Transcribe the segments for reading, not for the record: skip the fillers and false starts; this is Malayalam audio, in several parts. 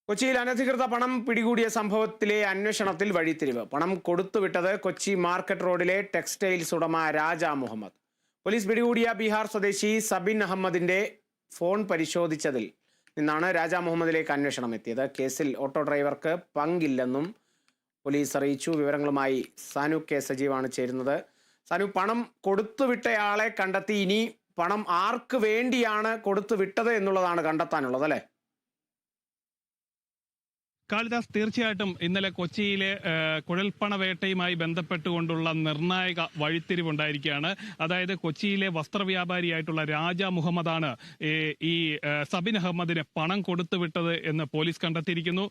കൊച്ചിയിൽ അനധികൃത പണം പിടികൂടിയ സംഭവത്തിലെ അന്വേഷണത്തിൽ വഴിത്തിരിവ്. പണം കൊടുത്തുവിട്ടത് കൊച്ചി മാർക്കറ്റ് റോഡിലെ ടെക്സ്റ്റൈൽസ് ഉടമ രാജ മുഹമ്മദ്. പോലീസ് പിടികൂടിയ ബീഹാർ സ്വദേശി സബിൻ അഹമ്മദിന്റെ ഫോൺ പരിശോധിച്ചതിൽ നിന്നാണ് രാജ മുഹമ്മദിലേക്ക് അന്വേഷണം എത്തിയത്. കേസിൽ ഓട്ടോ ഡ്രൈവർക്ക് പങ്കില്ലെന്നും പോലീസ് അറിയിച്ചു. വിവരങ്ങളുമായി സാനു കെ സജീവാണ് ചേരുന്നത്. സാനു, പണം കൊടുത്തുവിട്ടയാളെ കണ്ടെത്തി. ഇനി പണം ആർക്ക് വേണ്ടിയാണ് കൊടുത്തുവിട്ടത് എന്നുള്ളതാണ് കണ്ടെത്താനുള്ളത്, അല്ലേ? കാളിദാസ്, തീർച്ചയായിട്ടും ഇന്നലെ കൊച്ചിയിലെ കുഴൽപ്പണവേട്ടയുമായി ബന്ധപ്പെട്ടുകൊണ്ടുള്ള നിർണായക വഴിത്തിരിവുണ്ടായിരിക്കുകയാണ്. അതായത് കൊച്ചിയിലെ വസ്ത്രവ്യാപാരിയായിട്ടുള്ള രാജ മുഹമ്മദാണ് ഈ സബിൻ അഹമ്മദിന് പണം കൊടുത്തുവിട്ടത് എന്ന് പോലീസ് കണ്ടെത്തിയിരിക്കുന്നു.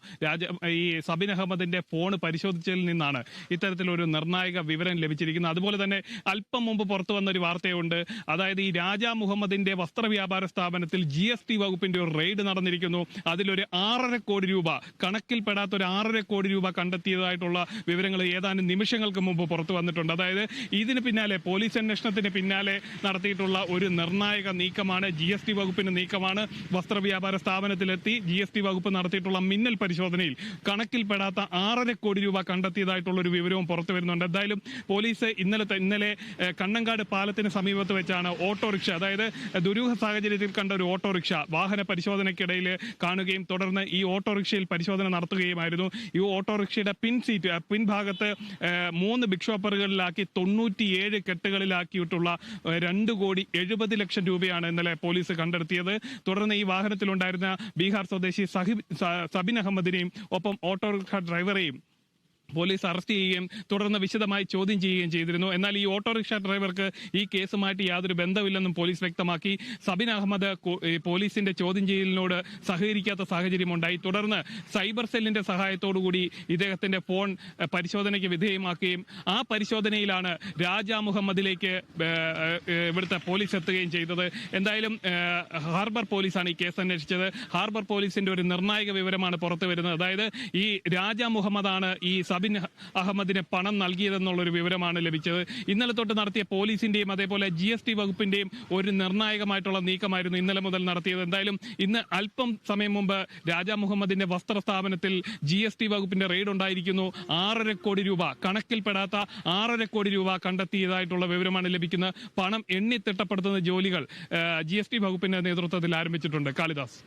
ഈ സബിൻ അഹമ്മദിന്റെ ഫോൺ പരിശോധിച്ചതിൽ നിന്നാണ് ഇത്തരത്തിലൊരു നിർണായക വിവരം ലഭിച്ചിരിക്കുന്നത്. അതുപോലെ തന്നെ അല്പം മുമ്പ് പുറത്തു വന്നൊരു വാർത്തയുണ്ട്. അതായത് ഈ രാജ മുഹമ്മദിന്റെ വസ്ത്രവ്യാപാര സ്ഥാപനത്തിൽ GST വകുപ്പിന്റെ ഒരു റെയ്ഡ് നടന്നിരിക്കുന്നു. അതിലൊരു 6.5 കോടി രൂപ കണക്കിൽപ്പെടാത്ത ഒരു 6.5 കോടി രൂപ കണ്ടെത്തിയതായിട്ടുള്ള വിവരങ്ങൾ ഏതാനും നിമിഷങ്ങൾക്ക് മുമ്പ് പുറത്തു വന്നിട്ടുണ്ട്. അതായത് ഇതിന് പിന്നാലെ പോലീസ് അന്വേഷണത്തിന് പിന്നാലെ നടത്തിയിട്ടുള്ള ഒരു നിർണായക നീക്കമാണ്, GST വകുപ്പിന്റെ നീക്കമാണ്. വസ്ത്രവ്യാപാര സ്ഥാപനത്തിലെത്തി GST വകുപ്പ് നടത്തിയിട്ടുള്ള മിന്നൽ പരിശോധനയിൽ കണക്കിൽപ്പെടാത്ത 6.5 കോടി രൂപ കണ്ടെത്തിയതായിട്ടുള്ള ഒരു വിവരവും പുറത്തു വരുന്നുണ്ട്. എന്തായാലും പോലീസ് ഇന്നലെ കണ്ണങ്കാട് പാലത്തിന് സമീപത്ത് വെച്ചാണ് ഓട്ടോറിക്ഷ, അതായത് ദുരൂഹ സാഹചര്യത്തിൽ കണ്ട ഒരു ഓട്ടോറിക്ഷ വാഹന പരിശോധനയ്ക്കിടയിൽ കാണുകയും തുടർന്ന് ഈ ഓട്ടോറിക്ഷയിൽ പരിശോധന നടത്തുകയുമായിരുന്നു. ഈ ഓട്ടോറിക്ഷയുടെ പിൻഭാഗത്ത് 3 ബിഗ് ഷോപ്പറുകളിലാക്കി 97 കെട്ടുകളിലാക്കിയിട്ടുള്ള 2,70,00,000 രൂപയാണ് ഇന്നലെ പോലീസ് കണ്ടെത്തിയത്. തുടർന്ന് ഈ വാഹനത്തിലുണ്ടായിരുന്ന ബീഹാർ സ്വദേശി സബിൻ അഹമ്മദിനെയും ഒപ്പം ഓട്ടോറിക്ഷ ഡ്രൈവറെയും പോലീസ് അറസ്റ്റ് ചെയ്യുകയും തുടർന്ന് വിശദമായി ചോദ്യം ചെയ്യുകയും ചെയ്തിരുന്നു. എന്നാൽ ഈ ഓട്ടോറിക്ഷ ഡ്രൈവർക്ക് ഈ കേസുമായിട്ട് യാതൊരു ബന്ധമില്ലെന്നും പോലീസ് വ്യക്തമാക്കി. സബിൻ അഹമ്മദ് പോലീസിന്റെ ചോദ്യം ചെയ്യലിനോട് സഹകരിക്കാത്ത സാഹചര്യമുണ്ടായി. തുടർന്ന് സൈബർ സെല്ലിന്റെ സഹായത്തോടുകൂടി ഇദ്ദേഹത്തിന്റെ ഫോൺ പരിശോധനയ്ക്ക് വിധേയമാക്കുകയും ആ പരിശോധനയിലാണ് രാജ മുഹമ്മദിലേക്ക് ഇവിടുത്തെ പോലീസ് എത്തുകയും ചെയ്തത്. എന്തായാലും ഹാർബർ പോലീസാണ് ഈ കേസ് അന്വേഷിച്ചത്. ഹാർബർ പോലീസിന്റെ ഒരു നിർണായക വിവരമാണ് പുറത്തു വരുന്നത്. അതായത് ഈ രാജ മുഹമ്മദാണ് ഈ സബിൻ അഹമ്മദിന് പണം നൽകിയതെന്നുള്ളൊരു വിവരമാണ് ലഭിച്ചത്. ഇന്നലെ തൊട്ട് നടത്തിയ പോലീസിന്റെയും അതേപോലെ GST വകുപ്പിന്റെയും ഒരു നിർണായകമായിട്ടുള്ള നീക്കമായിരുന്നു ഇന്നലെ മുതൽ നടത്തിയത്. എന്തായാലും ഇന്ന് അല്പം സമയം മുമ്പ് രാജ മുഹമ്മദിന്റെ വസ്ത്ര സ്ഥാപനത്തിൽ GST വകുപ്പിന്റെ റെയ്ഡ് ഉണ്ടായിരിക്കുന്നു. 6.5 കോടി രൂപ, കണക്കിൽപ്പെടാത്ത 6.5 കോടി രൂപ കണ്ടെത്തിയതായിട്ടുള്ള വിവരമാണ് ലഭിക്കുന്നത്. പണം എണ്ണി തിട്ടപ്പെടുത്തുന്ന ജോലികൾ GST വകുപ്പിന്റെ നേതൃത്വത്തിൽ ആരംഭിച്ചിട്ടുണ്ട്. കാളിദാസ്.